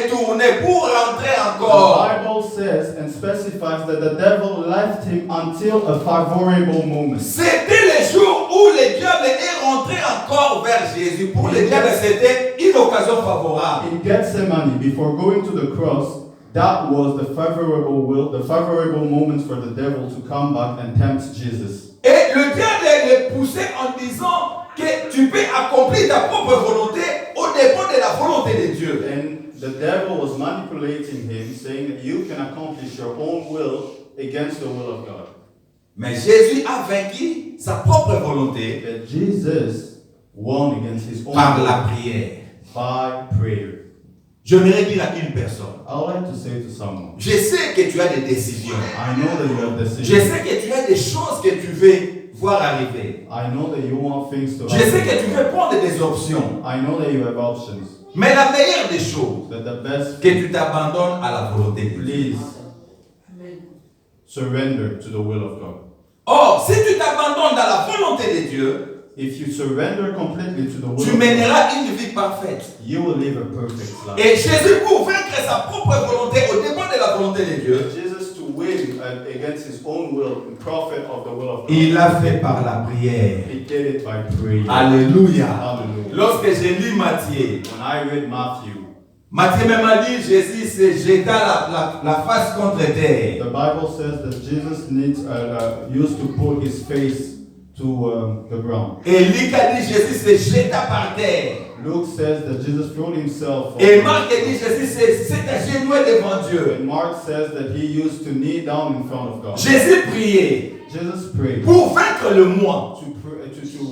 tourner pour rentrer The encore. Bible says and specifies that the devil left him until a favorable moment. C'était le jour où le diable est rentré encore vers Jésus. Pour le diable, c'était une occasion favorable. In Gethsemane, before going to the cross, that was the favorable moment for the devil to come back and tempt Jesus. Et le diable le poussait en disant que tu peux accomplir ta propre volonté au dépend de la volonté de Dieu. And the devil was manipulating him, saying that you can accomplish your own will against the will of God. Mais Jésus a vaincu sa propre volonté That Jesus won against his own par will la prière. by prayer. J'aimerais dire à une personne, I would like to say to someone, je sais que tu as des décisions. I know that you have Je decisions. sais que tu as des choses que tu veux voir arriver. I know that you want things to Je sais happen. que tu veux prendre des options. I know that you have options. Mais la meilleure des choses, That the best que tu t'abandonnes à la volonté de Dieu. please surrender to the will of God. Or, si tu t'abandonnes à la volonté de Dieu, If you surrender completely to the will tu of God, mèneras une vie parfaite. you will live a perfect life. Et Jésus, pour vaincre sa propre volonté au dépend de la volonté de Dieu, Jesus to win against his own will and profit of the will of God. il l'a fait par la prière. He did it by prayer. Alléluia. Hallelujah. Lorsque j'ai lu Matthieu, When I read Matthew, Matthieu même a dit, Jésus se jeta la face contre terre. the Bible says that Jesus used to put his face to the ground. Et Luc a dit, Jésus se jeta par terre. Luke says that Jesus threw himself. Et Marc a dit, Jésus s'est agenouillé devant Dieu. And Mark says that he used to kneel down in front of God. Jésus priait Jesus prayed pour vaincre le moi, to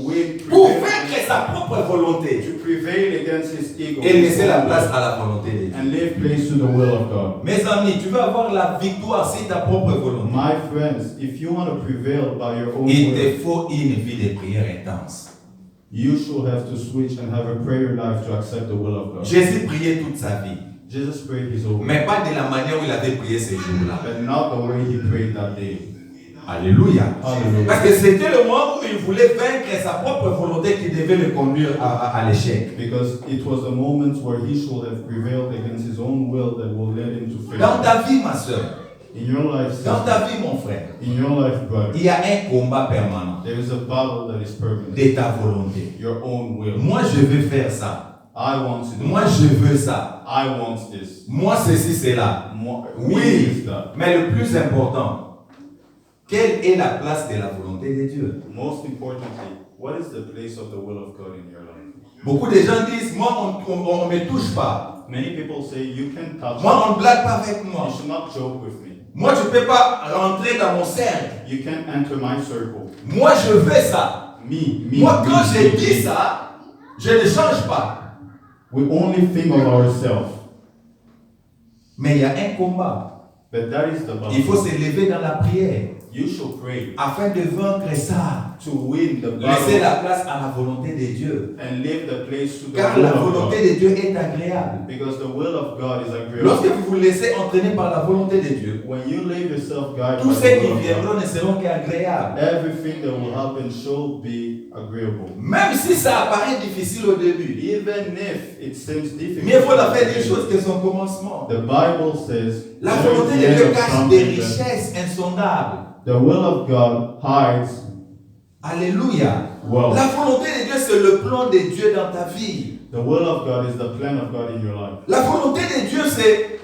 win, pour prevail, vaincre sa propre volonté to prevail against his ego et laisser la place à la volonté de Dieu. and leave place to the will of God. Mes amis, tu veux avoir la victoire si ta propre volonté. My friends, if you want to prevail by your own Il will, te faut une vie de prière intense. you should have to switch and have a prayer life to accept the will of God. Jésus priait toute sa vie, Jesus prayed his whole life, mais pas de la manière où il avait prié ces jours-là. but not the way he prayed that day. Alléluia. Hallelujah. Parce que c'était le moment où il voulait vaincre sa propre volonté qui devait le conduire à l'échec. Because it was the moment where he should have prevailed against his own will that will lead him to Dans fail. ta vie, ma soeur, In your life, dans sister, ta vie, mon frère, in your life, brother, il y a un combat permanent there is a battle that is permanent. de ta volonté. Your own will. Moi, je veux faire ça. I want to do Moi, this. je veux ça. I want this. Moi, ceci, cela. We Oui, is that. mais le plus important, quelle est la place de la volonté de Dieu? Most importantly, what is the place of the will of God in your life? Beaucoup de gens disent, moi, on ne me touche pas. Many people say you can touch Moi, me. on ne blague pas avec moi. You should not joke with me. Moi, tu ne peux pas rentrer dans mon cercle. You can't enter my circle. Moi, je veux ça. Me. Moi, quand me, j'ai me. dit ça, je ne change pas. We only think of ourselves. Mais il y a un combat. But that is the battle. Il faut se lever dans la prière You should pray afin de vaincre ça. to win the Laisser battle la place à la volonté de Dieu. and leave the place to the Car will la of volonté God. de Dieu est agréable. Because the will of God is Lorsque agreeable. vous vous laissez entraîner par la volonté de Dieu, When you leave yourself guided tous by ceux the qui will of viendront God, ne seront qu'agréables. everything that will happen shall be agreeable. Même si ça apparaît difficile au début. Even if it seems difficult. Mieux vaut la faire des choses que son commencement. The Bible says La "There is volonté the de end Dieu of cache something des that richesses insondables. the will of God hides Alléluia. wealth." La volonté de Dieu, c'est le plan de Dieu dans ta vie. The will of God is the plan of God in your life. La volonté de Dieu,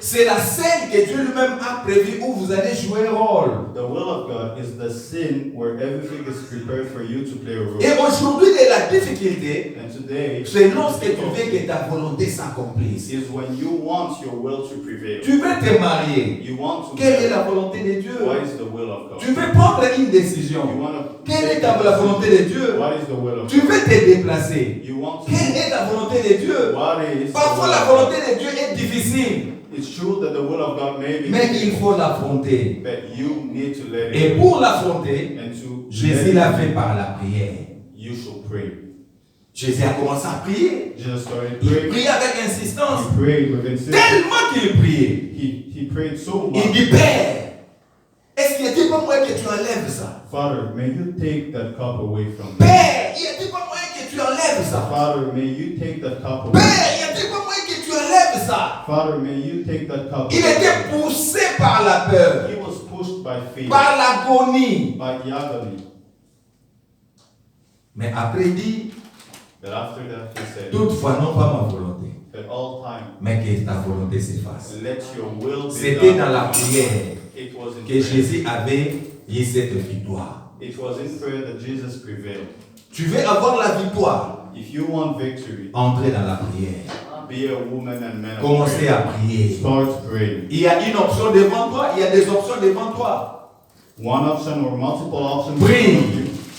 c'est la scène que Dieu lui-même a prévue où vous allez jouer un rôle. The will of God is the scene where everything is prepared for you to play a role. Et aujourd'hui, de la difficulté, And today, c'est lorsque tu veux que ta volonté s'accomplisse. is when you want your will to prevail. Tu veux te marier. You want to. Quelle est la volonté de Dieu? What is the will of God? Tu veux prendre une You décision. want to. Quelle est la volonté de Dieu? What is the will of Tu God? veux te déplacer. You want to. Quelle est la volonté de Dieu? What is? the Parfois, will la of God? volonté de Dieu est difficile, It's true that the will of God may be. mais il faut l'affronter. But you need to let Et it. pour l'affronter, And to. Jésus l'a fait par la prière. You should pray. Jésus a commencé à prier. Jesus started Il praying. priait avec insistance. He prayed with insistence. Tellement qu'il priait. He prayed so Il much. dit, Père, est-ce qu'il n'est pas moyen que tu enlèves ça? Father, may you take that cup away from me. Père, il n'est pas moyen que tu enlèves ça. Father, may you take that cup away. Père, il n'est pas moyen que tu enlèves de ça. Father, may you take that cup. Il était poussé par la peur, He was pushed by fear, par l'agonie. by the agony. Mais après, il dit, But after that, he said, toutefois, non pas ma volonté, at all time, mais que ta volonté s'efface. let your will be C'était done. dans la prière It was in que prayer. Jésus avait eu cette victoire. It was in prayer that Jesus prevailed. Tu veux avoir la victoire, If you want victory, entrez dans la prière. be a woman and man of Commencez prayer. à prier. Start praying. Il y a une option devant toi, il y a des options devant toi. One option or multiple options. Pray.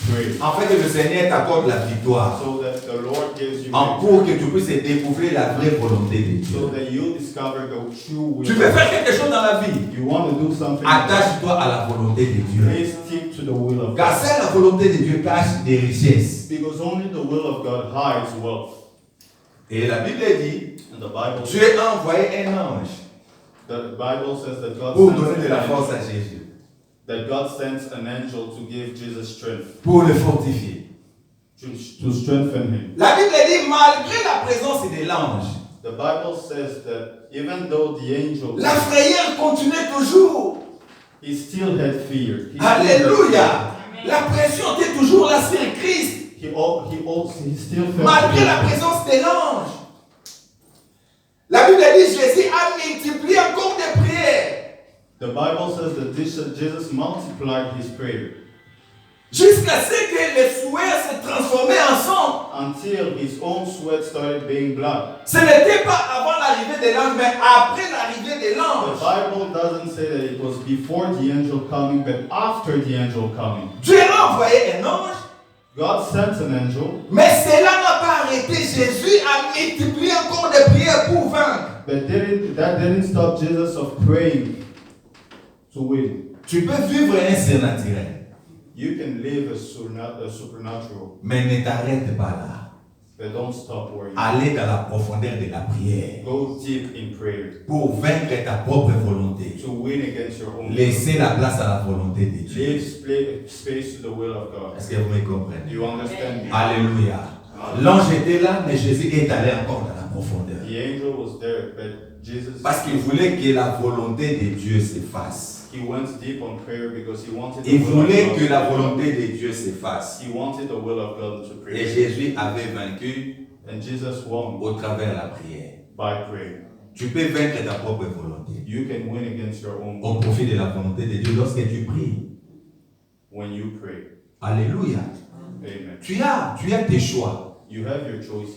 Pray. En fait, que le Seigneur t'accorde la victoire. So that the Lord gives you En victory. cours, que tu puisses découvrir la vraie volonté de So Dieu. that you discover the true will. Tu veux faire quelque chose dans la vie, You want to do something. attache-toi à la volonté de Dieu. Please stick to the will of Car God. seule la volonté de Dieu cache des richesses. Because only the will of God hides wealth. Et la Bible dit, And the Bible, Dieu a envoyé un ange the Bible says that God pour sends donner de la an force angel, à Jésus, that God sends an angel to give Jesus strength, pour le fortifier. to strengthen him. La Bible dit, malgré la présence de l'ange, The Bible says that even though the angel, la frayeur continuait toujours. he still had fear. He Alléluia. La pression était toujours là sur Christ, He still felt malgré fear. la présence de l'ange. La Bible dit, Jésus a multiplié encore des prières, The Bible says that Jesus multiplied his prayer jusqu'à ce que les souhaits se transformaient en sang. until his own sweat started being blood. Ce n'était pas avant l'arrivée de l'ange, mais après l'arrivée de The l'ange. Bible doesn't say that it was before the angel coming, but after the angel coming. Dieu a envoyé un ange, God sent an angel, mais cela n'a pas arrêté. Jésus a multiplié encore des prières pour vaincre. but that didn't stop Jesus of praying to win. Tu peux vivre un surnaturel, You can live a supernatural, mais ne t'arrête pas là. but don't stop where you Allez dans la profondeur de la prière go deep in prayer pour vaincre ta propre volonté. to win against your own will. Laissez la place à la volonté de Dieu. Leave space to the will of God. Est-ce que vous me Do comprenez? you understand me? Alléluia. L'ange était là, mais Jésus est allé encore dans la profondeur. The angel was there, but Jesus, Parce qu'il voulait que la volonté de Dieu s'efface. he went deep on prayer because he wanted the Il will of voulait God. que la volonté de Dieu s'efface. He wanted the will of God to Et pray. Jésus avait vaincu And Jesus won au travers de la prière. by prayer. Tu peux vaincre ta propre volonté You can win against your own au will profit de la volonté de Dieu lorsque tu pries. when you pray. Alléluia. Amen. Tu as tes choix. You have your choices.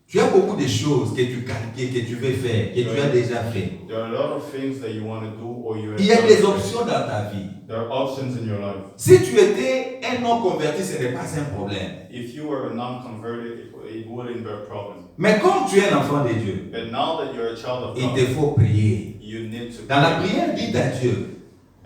Tu as beaucoup de choses que tu veux faire, que tu as déjà fait. There are a lot of things that you want to do or you have Il y a done. des options dans ta vie. There are options in your life. Si tu étais un non converti, ce n'est pas un problème. If you were a non-converted, it wouldn't be a problem. Mais comme tu es un enfant de Dieu, But now that you're a child of il te God, faut prier. you need to Dans la pray. prière, dis à Dieu,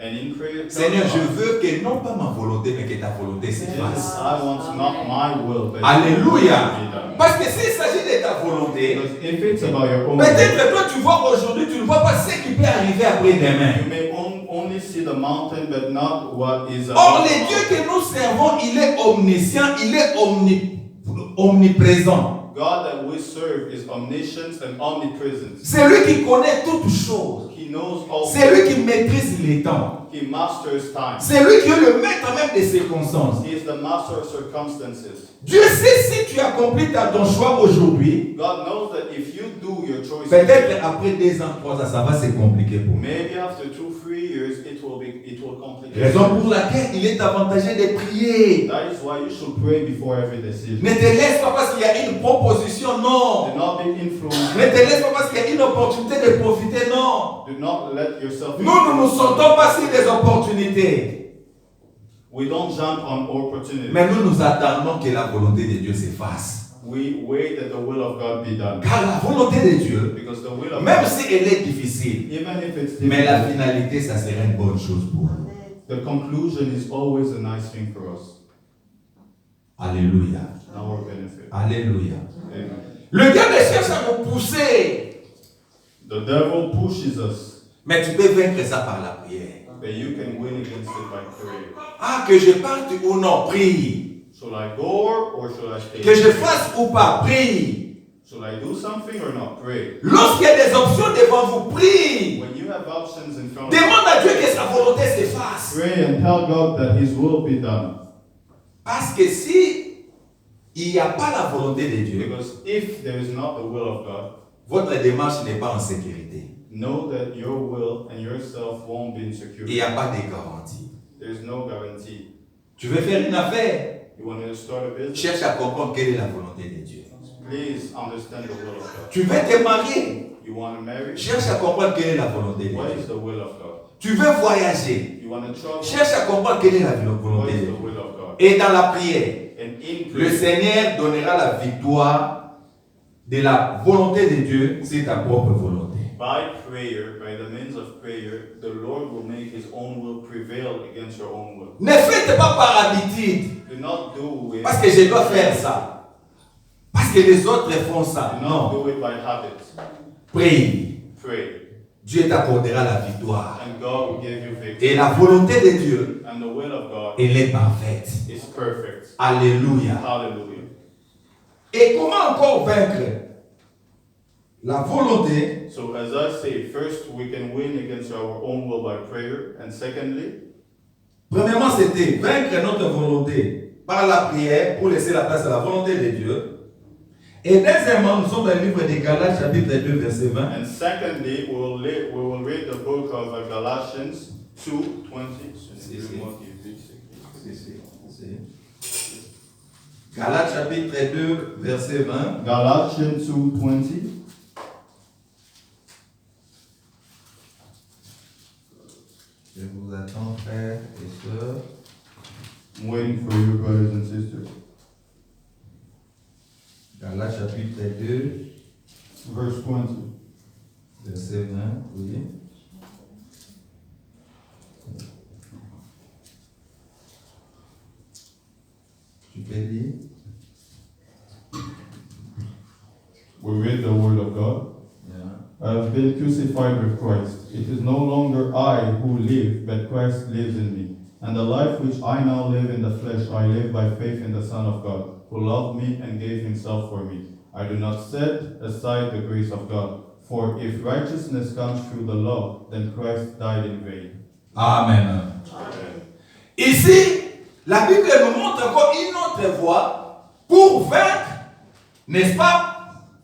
And in prayer, tell Seigneur, je God, veux que non pas ma volonté, mais que ta volonté Jesus, s'efface. I want not my will, but Alléluia. your will be done. Parce que s'il s'agit de ta volonté, Because if it's about your own will, peut-être toi tu vois aujourd'hui, tu ne vois pas ce qui peut arriver après-demain. you may only see the mountain, but not what is Or, above le the Dieu mountain. que nous servons, il est omniscient, il est omniprésent. God that we serve is omniscient and omnipresent. C'est lui qui connaît toutes choses. He knows all C'est lui things. qui maîtrise les temps. He masters time. C'est lui qui est le maître même des circonstances. He is the master of circumstances. Dieu sait si tu accomplis ton choix aujourd'hui. God knows that if you do your choice, Peut-être après 2 ans, 3 ans, ça va se compliquer pour moi. maybe after 2-3 years it will complicate. Raison pour laquelle il est avantageux de prier. That is why you should pray before every decision. Ne te laisse pas parce qu'il y a une proposition, non. Do not be influenced. Ne te laisse pas parce qu'il y a une opportunité de profiter, non. Do not let yourself. Nous ne nous sautons pas sur des opportunités. We don't jump on opportunities. Mais nous attendons que la volonté de Dieu s'efface. We wait that the will of God be done. Car la volonté de Dieu, Because the will of même God, si elle est difficile, even if it's mais la difficult, finalité, ça serait une bonne chose pour nous. the conclusion is always a nice thing for us. Alléluia. Our benefit. Alléluia. Amen. Le diable cherche à nous pousser, The devil pushes us, mais tu peux vaincre ça par la prière. but you can win against it by prayer. Ah, que je parte ou non, prie. Should I go or should I stay? Que je fasse ou pas, prie. Should I do something or not? Pray. Lorsqu'il y a des options devant vous, prie. When you have options in front of you, Demande à Dieu que sa volonté s'efface. pray and tell God that His will be done. Parce que si il n'y a pas la volonté de Dieu, Because if there is not the will of God, votre démarche n'est pas en sécurité. know that your will and yourself won't be in Il n'y security. a pas de garantie. There is no guarantee. Tu veux faire une affaire, You want to start a business? cherche à comprendre quelle est la volonté de Dieu. Please understand the will of God. Tu veux te marier, You want to marry? cherche à comprendre quelle est la volonté de What Dieu. is the will of God? Tu veux voyager, You want to travel? cherche à comprendre quelle est la What volonté de is Dieu. the will of God? Et dans la prière, And in le prayer, Seigneur donnera la victoire de la volonté de Dieu sur ta propre volonté. by prayer, by the means of prayer, the Lord will make His own will prevail against your own will. Ne faites pas par habitude, Do not do it. parce que je dois faire ça, parce que les autres font ça. Do not Non, do it by habit. prie. Pray, Dieu t'accordera la victoire. and God will give you victory. Et la volonté de Dieu, And the will of God elle est parfaite. is perfect. Alléluia. Hallelujah. Et comment encore vaincre la volonté? So as I say, first we can win against our own will by prayer, and secondly, Premièrement, c'était vaincre notre volonté par la prière pour laisser la place à la volonté de Dieu. Et deuxièmement, nous sommes dans le livre de Galates, chapitre 2, verset 20. and secondly, we will read the book of Galatians 2:20. Galates, chapitre 2, verset 20. Galatians 2:20. Je vous attends, frères et sœurs. I'm waiting for you, brothers and sisters. Galates, chapitre 2, Verse 20. verset 20. Oui. Tu peux lire? We read the word of God. Yeah. I have been crucified with Christ. It is no longer I who live, but Christ lives in me. And the life which I now live in the flesh, I live by faith in the Son of God, who loved me and gave himself for me. I do not set aside the grace of God. For if righteousness comes through the law, then Christ died in vain. Amen. Amen. Ici, la Bible nous montre encore une autre voie pour vaincre, n'est-ce pas,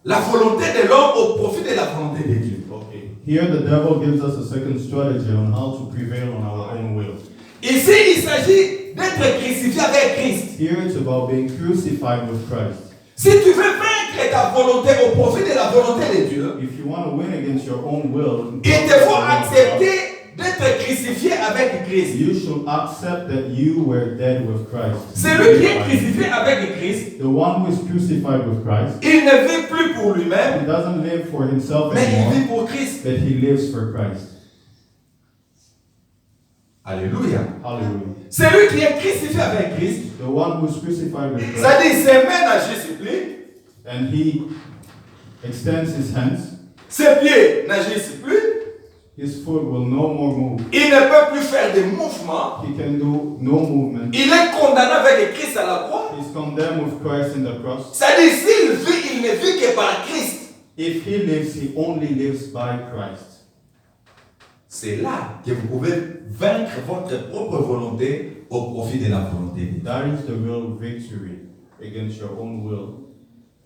la volonté de l'homme au profit de la volonté de Dieu. Okay. Here the devil gives us a second strategy on how to prevail on our own will. Ici, il s'agit d'être crucifié avec Christ. Here it's about being crucified with Christ. Si tu veux vaincre ta volonté au profit de la volonté de Dieu, If you want to win against your own will, il te faut accepter d'être crucifié avec Christ. you should accept that you were dead with Christ. Celui qui est crucifié avec Christ, The one who is crucified with Christ, il ne vit plus pour lui-même, he doesn't live for himself mais il anymore, vit pour Christ. but he lives for Christ. Alléluia. Hallelujah. Celui qui est crucifié avec Christ, The one who is crucified with Christ, c'est-à-dire ses mains n'agissent plus, and he extends his hands, ses pieds n'agissent plus, his foot will no more move. il ne peut plus faire de mouvements. He can do no movement. Il est condamné avec Christ à la croix. He's condemned with Christ in the cross. C'est-à-dire s'il vit, il ne vit que par Christ. If he lives, he only lives by Christ. C'est là que vous pouvez vaincre votre propre volonté au profit de la volonté de Dieu. That is the real victory against your own will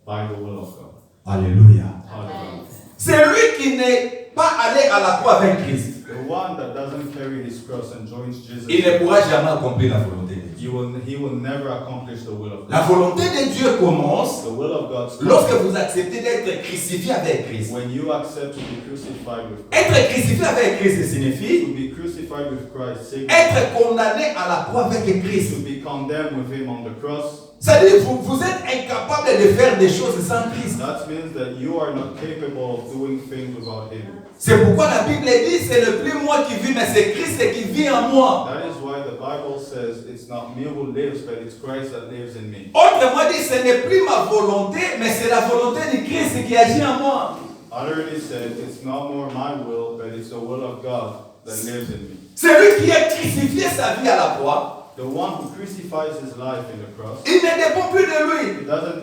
by the will of God. Alléluia. Hallelujah. C'est lui qui n'est pas allé à la croix avec Christ. The one that doesn't carry his cross and joins Jesus, Il ne pourra jamais accomplir la volonté de Dieu. he will never accomplish the will of God. La volonté de Dieu commence The will of God starts lorsque vous acceptez d'être crucifié avec Christ. when you accept to be crucified with Christ. Être crucifié avec Christ signifie To be crucified with Christ, être condamné à la croix avec to Christ. be condemned with him on the cross. C'est-à-dire vous êtes incapable de faire des choses sans Christ. That means that you are not capable of doing things without him. C'est pourquoi la Bible dit c'est le plus moi qui vis, mais c'est Christ qui vit en moi. That is why the Bible says it's not me who lives, but it's Christ that lives in me. Autrement dit, ce n'est plus ma volonté, mais c'est la volonté de Christ qui agit en moi. Utterly said, it's not more my will, but it's the will of God that lives in me. Celui qui a crucifié sa vie à la croix, The one who crucifies his life in the cross, il ne dépend plus de lui. it doesn't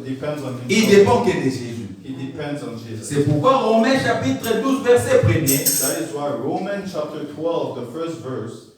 depend on Il himself. dépend que de Jésus. It depends on Jesus. C'est pourquoi Romains chapitre 12, verset 1er, That is why Romans chapter 12, the first verse,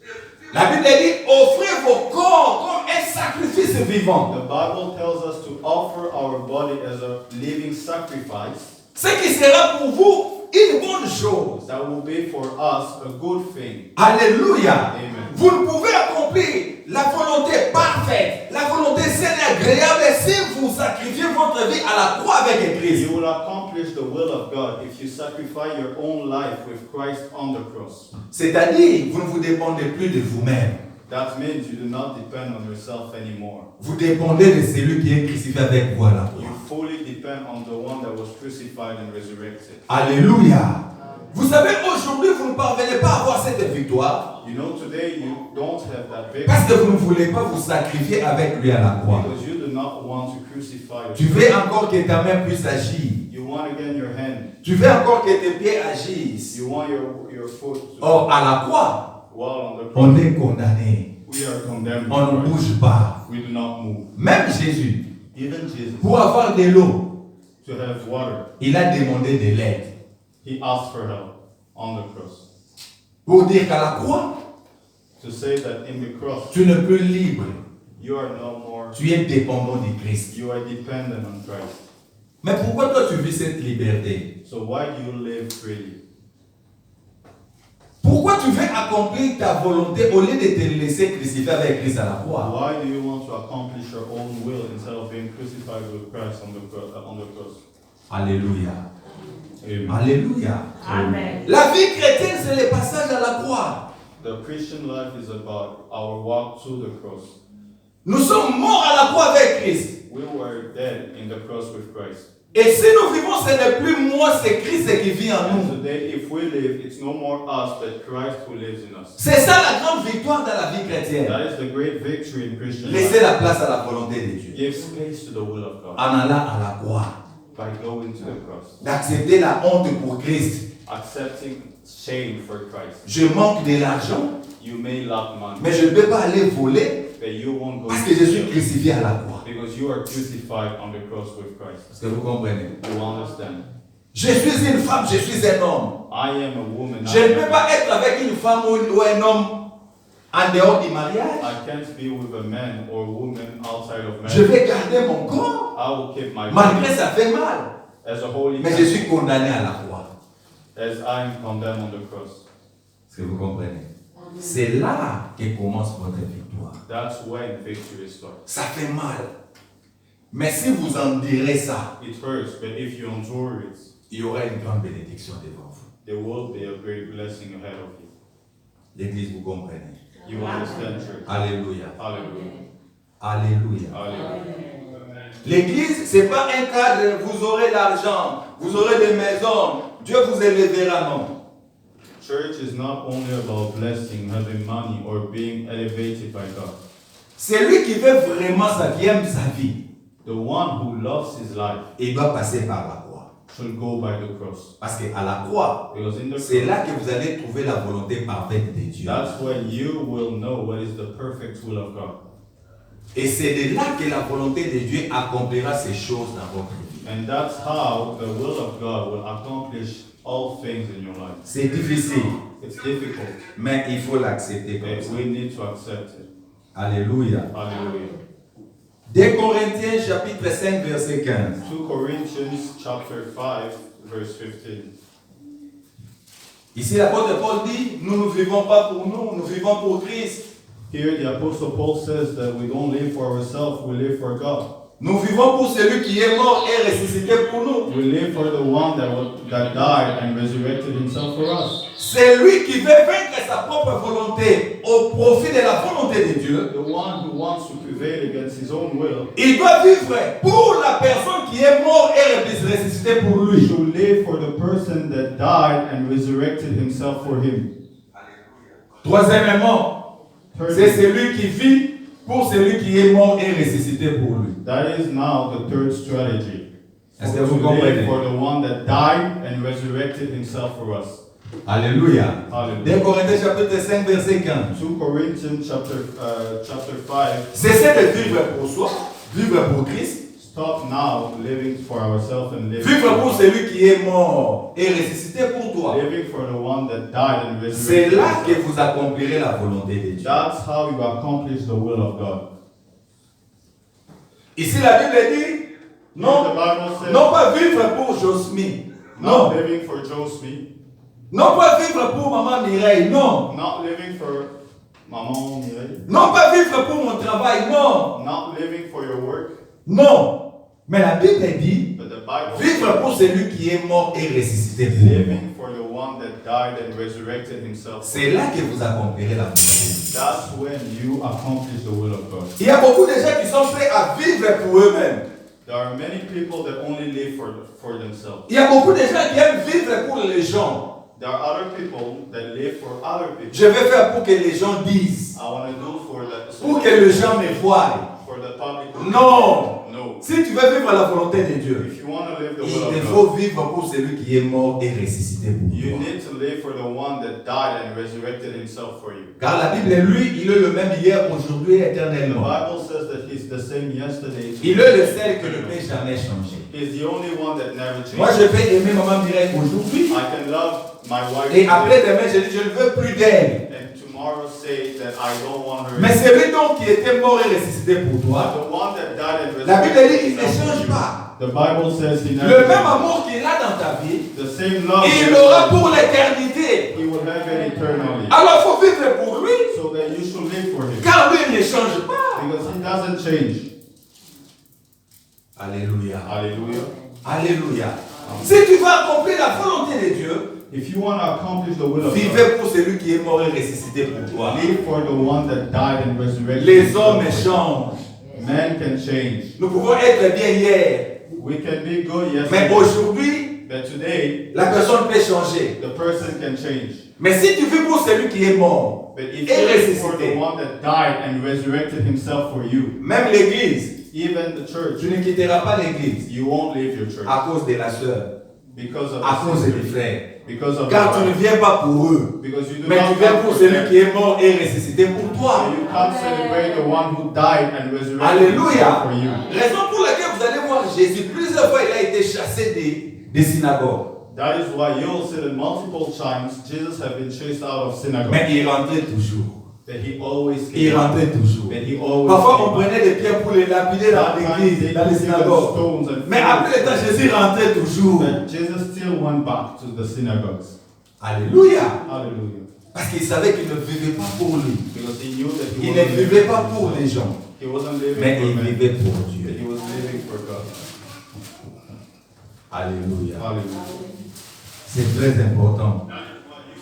la Bible dit, offrez vos corps comme un sacrifice vivant. the Bible tells us to offer our body as a living sacrifice. Ce qui sera pour vous une bonne chose. That will be for us a good thing. Alléluia. Amen. Vous ne pouvez accomplir la volonté parfaite, la volonté saine et agréable si vous sacrifiez votre vie à la croix avec Christ. You will accomplish the will of God if you sacrifice your own life with Christ on the cross. C'est-à-dire, vous ne vous dépendez plus de vous-même. That means you do not depend on yourself anymore. Vous dépendez de celui qui est crucifié avec vous à la You croix. fully depend on the one that was crucified and resurrected. Alléluia. Vous savez, aujourd'hui, vous ne parvenez pas à avoir cette victoire You know, today you don't have that victory parce que vous ne voulez pas vous sacrifier avec lui à la croix. because you do not want to crucify Tu yourself. veux encore que ta main puisse agir. You want again your hand. Tu veux encore que tes pieds agissent. You want your foot to Or, à la croix, while on the on cross. est condamné. We are condemned. On ne to Christ. bouge pas. We do not move. Même Jésus, Even Jesus, pour avoir de l'eau, to have water, il a demandé de l'aide. he asked for help on the cross. Pour dire qu'à la croix, To say that in the cross, tu n'es plus libre. you are no more, Tu es dépendant de Christ. you are dependent on Christ. Mais pourquoi toi tu vis cette liberté? So why do you live freely? Pourquoi tu veux accomplir ta volonté au lieu de te laisser crucifier avec Christ à la croix? Why do you want to accomplish your own will instead of being crucified with Christ on the cross? Alléluia. Amen. Alléluia. Amen. La vie chrétienne, c'est le passage à la croix. The Christian life is about our walk to the cross. Nous sommes morts à la croix avec Christ. We were dead in the cross with Christ. Et si nous vivons, ce n'est plus moi, c'est Christ qui vit en And nous. today, if we live, it's no more us, but Christ who lives in us. C'est ça la grande victoire dans la vie chrétienne. That is the great victory in Christian Laisser life. la place à la volonté de Dieu. Give space to the will of God En allant à la croix. by going to the cross. D'accepter la honte pour Christ. Accepting shame for Christ. Je manque de l'argent, You may lack money, mais je ne peux pas aller voler but you won't go parce que je suis crucifié à la croix. because you are crucified on the cross with Christ. Est-ce que vous comprenez? You understand? Je suis une femme, je suis un homme. I am a woman. Je ne peux pas être avec une femme ou un homme en dehors du mariage. I can't be with a man or a woman outside of Je marriage. vais garder mon corps. I will keep my Malgré ça fait mal. as a holy Mais man, je suis condamné à la croix. as I am condemned on the cross. Est-ce que vous comprenez? C'est là que commence votre victoire. That's when victory starts. Ça fait mal. Mais si vous en direz ça, It hurts, but if you endure it, il y aura une grande bénédiction devant vous. there will be a great blessing ahead of you. L'église, vous comprenez? You understand, church? Alléluia. Hallelujah. Alléluia. Hallelujah. L'église, c'est pas un cadre, vous aurez l'argent, vous aurez des maisons, Dieu vous élèvera, non. Church is not only about blessing, having money, or being elevated by God. C'est lui qui veut vraiment ça, qui aime sa vie. The one who loves his life Il doit passer par la croix. should go by the cross. Parce qu'à la croix, Because in the c'est cross, là que vous allez trouver la volonté parfaite de Dieu. that's when you will know what is the perfect will of God. Et c'est de là que la volonté de Dieu accomplira ces choses dans votre vie. And that's how the will of God will accomplish all things in your life. C'est difficile, It's difficult, mais il faut l'accepter comme but ça. we need to accept it. Alléluia. Hallelujah. 2 Corinthiens chapitre 5 verset 15. 2 Corinthians chapter 5, verse 15. Ici l'apôtre Paul dit, nous ne vivons pas pour nous, nous vivons pour Christ. Here the Apostle Paul says that we don't live for ourselves, we live for God. Nous vivons pour celui qui est mort et ressuscité pour nous. We live for the one that died and resurrected himself for us. C'est lui qui veut vaincre sa propre volonté au profit de la volonté de Dieu. The one who wants to prevail against his own will. Il doit vivre pour la personne qui est morte et ressuscitée pour We lui. should live for the person that died and resurrected himself for him. Troisièmement, c'est celui qui vit pour celui qui est mort et ressuscité pour lui. That is now the third strategy. Est-ce que To vous live comprenez? for the one that died and resurrected himself for us. Alléluia. Hallelujah. 2 Corinthiens chapitre 5 verset 15. 2 Corinthians chapter 5. Cessez de vivre pour soi, vivre pour Christ. Stop now living for ourselves and living Vivre pour for, celui qui est mort et ressuscité pour toi. living for the one that died and C'est resurrected. là que vous accomplirez la volonté de Dieu. That's how you accomplish the will of God. Ici la Bible dit, non, The Bible says, non pas vivre pour Josmi, not non, living for Josephine, non pas vivre pour Maman Mireille, non, not living for Maman Mireille, non pas vivre pour mon travail, non, not living for your work, non. Mais la Bible dit, but the Bible vivre says, pour celui qui est mort et ressuscité pour moi. living for the one that died and resurrected himself. C'est là que vous accomplirez la volonté. That's when you accomplish the will of God. Il y a beaucoup de gens qui sont prêts à vivre pour eux-mêmes. There are many people that only live for themselves. Il y a beaucoup de gens qui aiment vivre pour les gens. There are other people that live for other people. Je vais faire pour que les gens disent, I want to do pour que les gens me voient. for the public. Non. No. Si tu veux vivre la volonté de Dieu, If you want to live the il will te of faut God, vivre pour celui qui est mort et ressuscité pour you toi. need to live for the one that died and resurrected himself for you. Car la Bible, lui, il est le même hier, aujourd'hui et The éternellement. Bible says that he's the same yesterday. Il est le seul que ne peut jamais changer. He's the only one that never changes. Moi, je peux aimer Maman Mireille aujourd'hui I can love my wife et today, après-demain, je dis, je ne veux plus d'elle. and tomorrow say that I don't want her. Mais celui donc qui était mort et ressuscité pour toi, But the one that died and la Bible dit, il ne himself change for you. pas. The Bible says he Le never même changes. amour qu'il a dans ta vie, The same love il that l'aura pour l'éternité. he will have it eternally. Alors il faut vivre pour lui, So that you should live for him. car lui il ne change pas. Because he doesn't change. Alléluia. Hallelujah. Alléluia. Si tu veux accomplir la volonté de Dieu, If you want to accomplish the will of God, vivez pour celui qui est mort et ressuscité pour toi. live for the one that died and resurrected. Les hommes changent. Men can change. Nous pouvons être bien hier, We can be good, yes, mais aujourd'hui, but today, la personne peut changer. the person can change. Mais si tu vis pour celui qui est mort But if et you live for ressuscité, the one that died and resurrected himself for you, même l'église, even the church, tu ne quitteras pas l'église you won't leave your church à cause de la sœur, because of à the cause des sisters, frères. because of Car the tu ne wife, viens pas pour eux, because you do mais tu not viens come pour for celui them. qui est mort et ressuscité pour toi. You come celebrate the one who died and resurrected Alléluia. himself for you. Raison pour laquelle vous allez voir Jésus, plusieurs fois il a été chassé des synagogues. That is why you'll see that multiple times Jesus have been chased out of synagogue. Mais il rentrait toujours. But he always Il came. rentrait toujours. But he always Parfois on came back. prenait des pierres pour les lapider dans l'église, dans les synagogues. stones and Mais après le temps, Jésus rentrait toujours. But Jesus still went back to the synagogues. Alléluia. Hallelujah. Parce qu'il savait qu'il ne vivait pas pour lui. Because he knew that he Il ne wasn't vivait living pas for pour les himself. gens, He wasn't living mais for il men, vivait pour but Dieu. he was living for God. Alléluia. Hallelujah. C'est très important.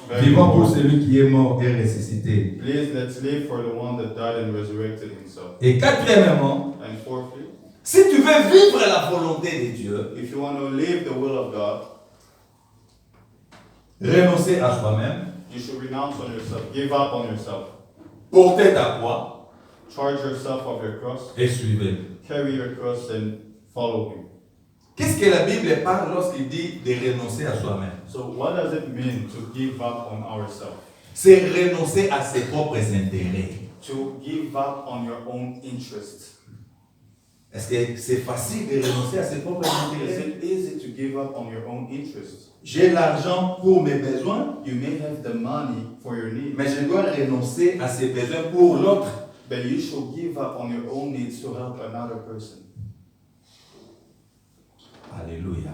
Very Vivons pour important. celui qui est mort et ressuscité. Please let's live for the one that died and resurrected himself. Et quatrièmement, And fourthly, si tu veux vivre la volonté de Dieu, if you want to live the will of God, renoncer à soi-même, you should renounce on yourself, give up on yourself, porter ta croix charge yourself of your cross, et suivre. carry your cross and follow him. Qu'est-ce que la Bible parle lorsqu'il dit de renoncer à soi-même? So what does it mean to give up on ourselves? C'est renoncer à ses propres intérêts. To give up on your own interests. Est-ce que c'est facile de renoncer à ses propres Is intérêts? it easy to give up on your own interests? J'ai l'argent pour mes besoins, You may have the money for your needs, mais je dois renoncer à ses besoins pour l'autre. but you should give up on your own needs to help another person. Alléluia.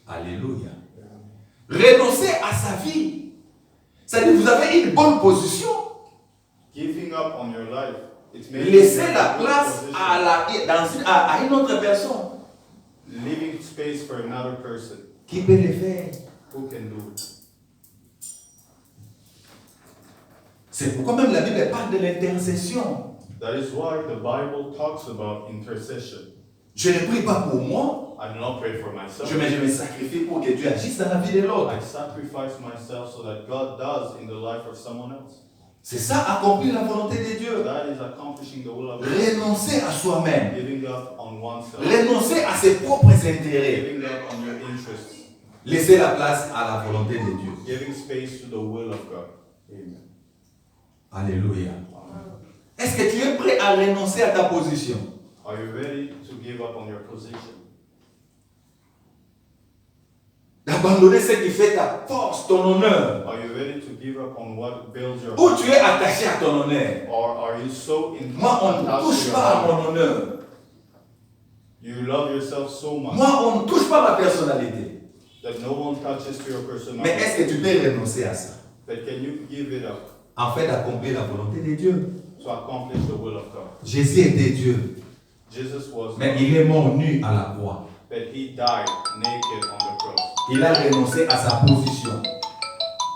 Alléluia. Renoncer à sa vie. C'est-à-dire que vous avez une bonne position. Giving up on your life, it may Laissez la place à une autre personne leaving space for another person qui peut le faire. who can do it. C'est pourquoi même la Bible parle de l'intercession. That is why the Bible talks about intercession. Je ne prie pas pour moi, I do not pray for myself. je me sacrifie pour que Dieu agisse dans la vie de l'autre. I sacrifice myself so that God does in the life of someone else. C'est ça, accomplir la volonté de Dieu. That is accomplishing the will of God. Renoncer à soi-même. Giving up on oneself. Renoncer à ses propres intérêts. Giving up on your interests. laisser la place à la volonté de Dieu. Giving space to the will of God. Amen. Alléluia. Est-ce que tu es prêt à renoncer à ta position? Are you ready to give up on your position? D'abandonner ce qui fait ta force, ton honneur. Are you ready to give up on what builds your Ou tu es attaché à ton honneur? Or are you so Moi, on ne attached touche to your pas à honor? mon honneur. You love yourself so much Moi, on ne touche pas à ma personnalité. that no one touches to your Mais personality. est-ce que tu peux renoncer à ça? But can you give it up En fait, d'accomplir la volonté de Dieu. to accomplish the will of God? Jésus était Dieu, Jesus was, mais il est mort nu à la croix. but he died naked on the cross. Il a renoncé à sa position.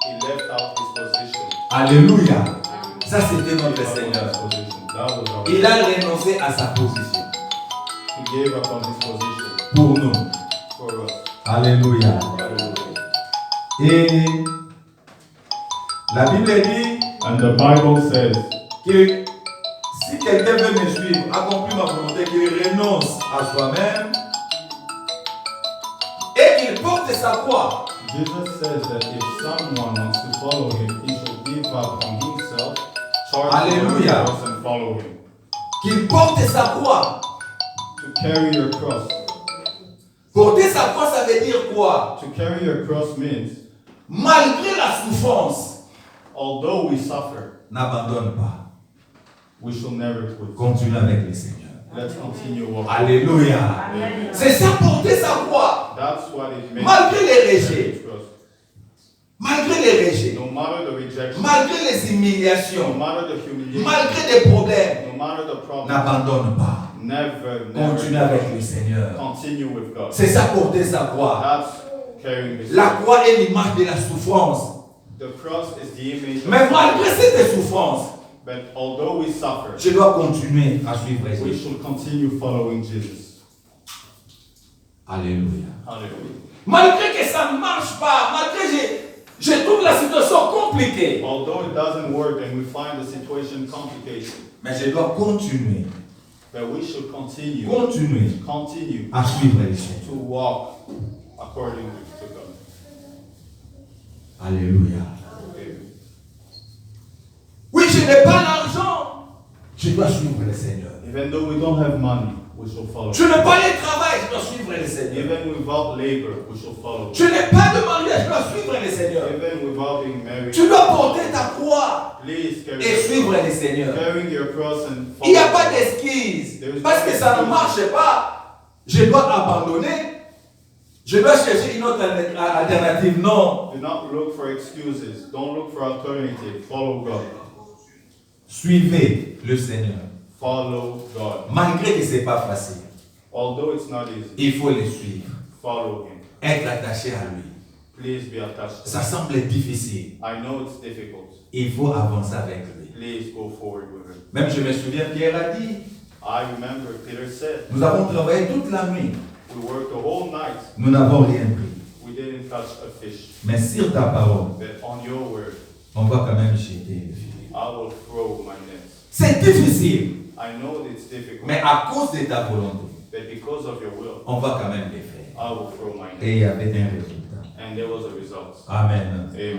He left out his position. Alléluia. Ça, c'était He notre gave up on Seigneur. his position. That was our Il a renoncé à sa position He gave up on his position pour nous. for us. Alléluia. Hallelujah. Et la Bible dit And the Bible says, que si quelqu'un veut me suivre, accomplir ma volonté, qu'il renonce à soi-même et qu'il porte sa croix. Jesus says that if someone wants to follow him, he should give up on himself, charge Hallelujah. the cross and follow him. Qu'il porte sa croix. To carry your cross. Porter sa croix, ça veut dire quoi? To carry your cross means, Malgré la souffrance, although we suffer, n'abandonne pas. we shall never quit. Continue avec le Seigneur. Let's continue walking. Alléluia. Amen. C'est ça, porter sa croix. That's what it means. Malgré les to carry rejets, his cross. malgré les rejets, No matter the rejection, malgré les no humiliations, matter the humiliation, malgré des problèmes, no matter the problem, n'abandonne pas. never, Continue never avec le Seigneur. continue with God. C'est ça, porter sa croix. That's carrying his La cross. croix est l'image de la souffrance. The cross is the image of Mais malgré suffering. cette souffrance, But although we suffer, je dois continuer à suivre we Jésus. should continue following Jesus. Alléluia. Hallelujah. Malgré que ça ne marche pas, malgré que je trouve la situation compliquée, Although it doesn't work and we find the situation complicated, mais je dois continuer, but we should continue à suivre le Seigneur. to walk according to God. Alléluia. Amen. Oui, je n'ai pas l'argent, je dois suivre le Seigneur. Even though we don't have money, we shall follow. Je n'ai pas le travail, je dois suivre le Seigneur. Even without labor, we shall follow. Je n'ai pas de mariage, je dois suivre le Seigneur. Even without being married, Tu dois porter ta croix please carry et suivre your le cross. Seigneur. Carrying your cross and Il n'y a pas follow. d'esquisse. Parce que ça ne marche pas. Je dois abandonner. Je dois chercher une autre alternative. Non. Do not look for excuses. Don't look for alternative. Follow God. Suivez le Seigneur. Follow God. Malgré que ce n'est pas facile. Although it's not easy, Il faut le suivre. follow Him. Être attaché à lui. Please be attached to Ça Him. semble difficile. I know it's difficult. Il faut avancer avec lui. Please go forward with Him. Même je me souviens, Pierre a dit, I remember Peter said, nous avons travaillé toute la nuit. we worked the whole night. Nous n'avons rien pris. We didn't touch a fish. Mais sur ta parole, But on your word, on va quand même jeter le filet. I will throw my nets. C'est difficile. I know it's difficult. Mais à cause de ta volonté, But because of your will, on va quand même les faire. I will throw my Et nets. il y avait un résultat. And there was a result. Amen. Amen.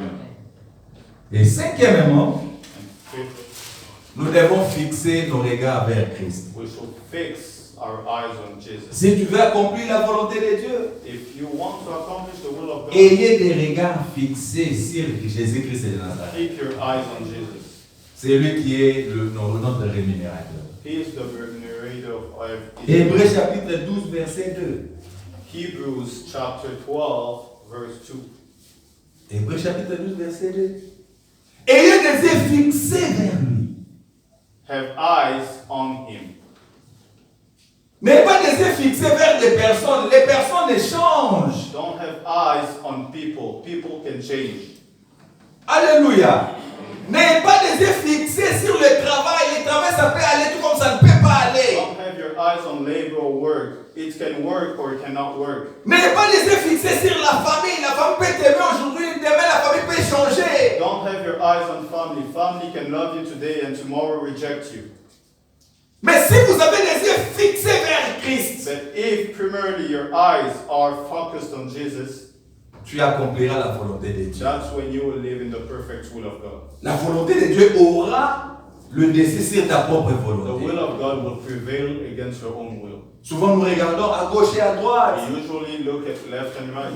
Et cinquièmement, And fifth, nous devons fixer nos regards vers Christ. we should fix our eyes on Jesus. Si tu veux accomplir la volonté de Dieu, If you want to accomplish the will of God, ayez des regards fixés sur Jésus-Christ de Nazareth. keep your eyes on Jesus. C'est lui qui est notre rémunérateur. He is the remunerator of Hébreux everything. chapitre 12, verset 2. Hebrews chapter 12, verse 2. Hébreux chapitre 12, verset 2. Ayez des yeux fixés vers lui. Have eyes on him. Mais pas des yeux fixés vers les personnes. Les personnes changent. Don't have eyes on people. People can change. Alléluia. N'ayez pas des yeux fixés sur le travail. Le travail, ça peut aller tout comme ça ne peut pas aller. Don't have your eyes on labor or work. It can work or it cannot work. N'ayez pas les yeux fixés sur la famille. La famille peut t'aimer aujourd'hui. Demain, la famille peut changer. Don't have your eyes on family. Family can love you today and tomorrow reject you. Mais si vous avez les yeux fixés vers Christ, But if primarily your eyes are focused on Jesus, tu accompliras la volonté de Dieu. That's when you will live in the perfect will of God. La volonté de Dieu aura le dessus sur ta propre The volonté. will of God will prevail against your own will. Souvent nous regardons à gauche et à droite. We usually look at left and right,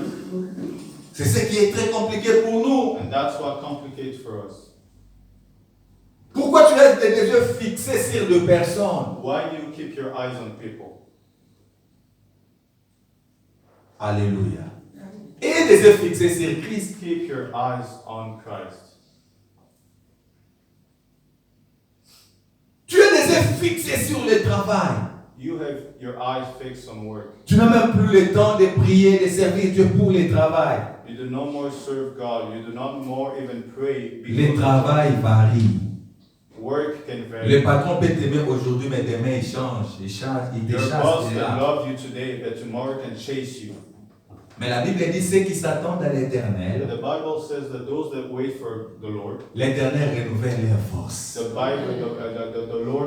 C'est ce qui est très compliqué pour nous. and that's what complicates for us. Pourquoi tu restes des yeux fixés sur deux personnes? Why do you keep your eyes on people? Alléluia. Et des yeux fixés sur Christ. Keep your eyes on Christ. Tu as des yeux fixés sur le travail. You have your eyes fixed on work. Tu n'as même plus le temps de prier, de servir Dieu pour le travail. You do no more serve God. You do not more even pray. Le travail varie. Work can vary. Le patron peut t'aimer aujourd'hui, mais demain il change, il te Your chasse boss de can là. love you today, but tomorrow can chase you. Mais la Bible dit ceux qui s'attendent à l'éternel, The Bible says that those that wait for the Lord, l'éternel renouvelle leur force. the Lord